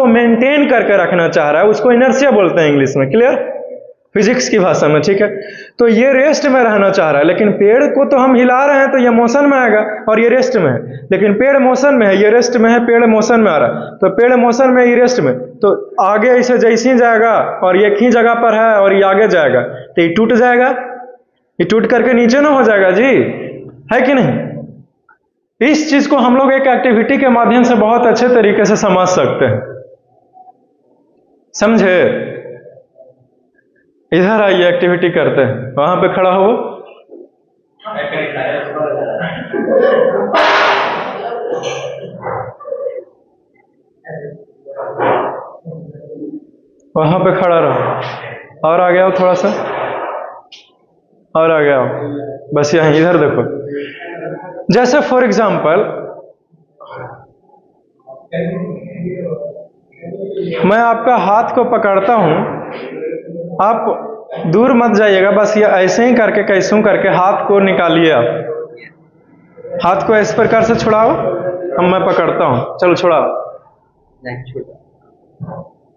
को मेंटेन करके रखना चाह रहा है, उसको इनर्शिया बोलते हैं इंग्लिश में, क्लियर, फिजिक्स की भाषा में, ठीक है। तो ये रेस्ट में रहना चाह रहा है, लेकिन पेड़ को तो हम हिला रहे हैं तो ये मोशन में आएगा और ये रेस्ट में है, लेकिन पेड़ मोशन में है, ये रेस्ट में है, पेड़ मोशन में आ रहा है, तो पेड़ मोशन में, ये रेस्ट में, तो आगे इसे जैसे ही जाएगा और ये एक ही जगह पर है और ये आगे जाएगा तो ये टूट जाएगा, ये टूट करके नीचे ना हो जाएगा जी, है कि नहीं। इस चीज को हम लोग एक एक्टिविटी के माध्यम से बहुत अच्छे तरीके से समझ सकते हैं, समझे। इधर आइए, एक्टिविटी करते हैं, वहां पे खड़ा हो, वहां पे खड़ा रहो और आगे आओ, थोड़ा सा और आगे आओ, बस यहीं, इधर देखो। जैसे फॉर एग्जाम्पल मैं आपका हाथ को पकड़ता हूं, आप दूर मत जाइएगा, बस ये ऐसे ही करके कैसूं करके हाथ को निकालिए, आप हाथ को इस प्रकार से छुड़ाओ, अब मैं पकड़ता हूं, चलो छुड़ाओ,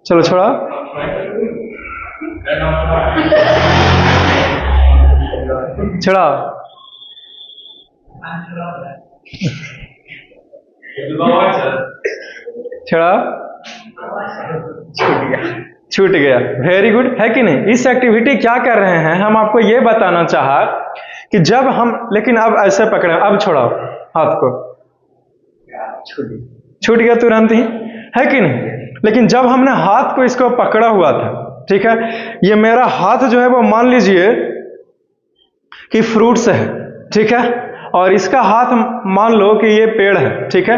चलो छुड़ाओ, छुड़ाओ, छुड़ाओ, छूट गया, वेरी गुड, है कि नहीं। इस एक्टिविटी क्या कर रहे हैं, हम आपको यह बताना चाहा कि जब हम, लेकिन अब ऐसे पकड़े, अब छोड़ाओ हाथ को, छूट गया तुरंत ही, है कि नहीं। लेकिन जब हमने हाथ को इसको पकड़ा हुआ था, ठीक है, ये मेरा हाथ जो है वो मान लीजिए कि फ्रूट्स है, ठीक है, और इसका हाथ मान लो कि ये पेड़ है, ठीक है।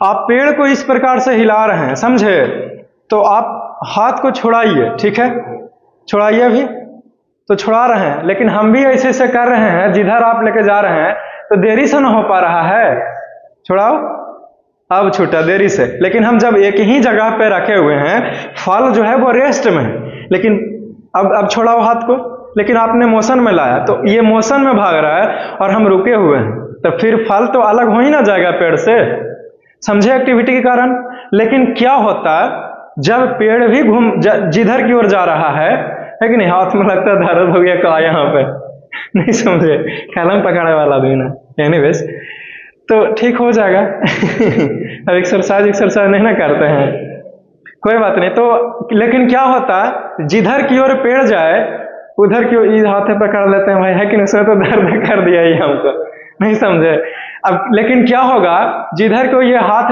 आप पेड़ को इस प्रकार से हिला रहे हैं, समझे, तो आप हाथ को छुड़ाइए, ठीक है, छुड़ाइए अभी, तो छुड़ा रहे हैं, लेकिन हम भी ऐसे ऐसे कर रहे हैं, जिधर आप लेके जा रहे हैं तो देरी से ना हो पा रहा है, छुड़ाओ, अब छूटा देरी से। लेकिन हम जब एक ही जगह पे रखे हुए हैं, फल जो है वो रेस्ट में है, लेकिन अब छुड़ाओ हाथ को, लेकिन आपने मोशन में लाया, तो ये मोशन में भाग रहा है और हम रुके हुए हैं, तो फिर फल तो अलग हो ही ना जाएगा पेड़ से, समझे, एक्टिविटी के कारण। लेकिन क्या होता है जब पेड़ भी जिधर की ओर जा रहा है कि नहीं, हाथ में लगता है दर्द हो गया का यहाँ पे, नहीं समझे, कलम पकड़ने वाला भी ना, एनीवेज तो ठीक हो जाएगा। अब एक्सरसाइज नहीं ना करते हैं, कोई बात नहीं। तो लेकिन क्या होता है, जिधर की ओर पेड़ जाए उधर की ओर हाथ पकड़ लेते हैं भाई, है कि नहीं, उसने तो दर्द कर दिया ही हमको, नहीं समझे। अब लेकिन क्या होगा, जिधर को ये हाथ